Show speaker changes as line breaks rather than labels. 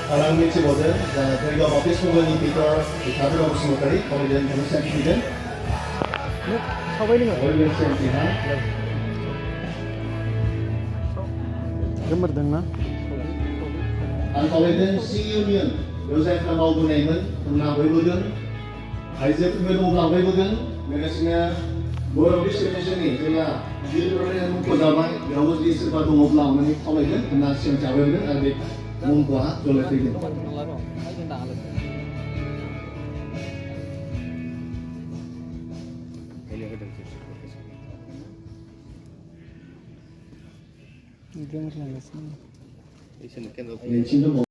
Alangnya Ciboden dan dari Office Pembangunan Peter di Kabel Office Moteri, kemudian Perusahaan Presiden, kemudian Sentihan, dan kemudian C Union, Joseph Kamal Bunaiman, Tengah Wibudun, Isaac Menulang Wibudun, Megasnya Borong Distribution ini, sehingga jadi pertanyaan mungkin damai, jauh di sebuah pengobrol menit kemudian kena siang cawe dan ada membuat oleh tim. Ini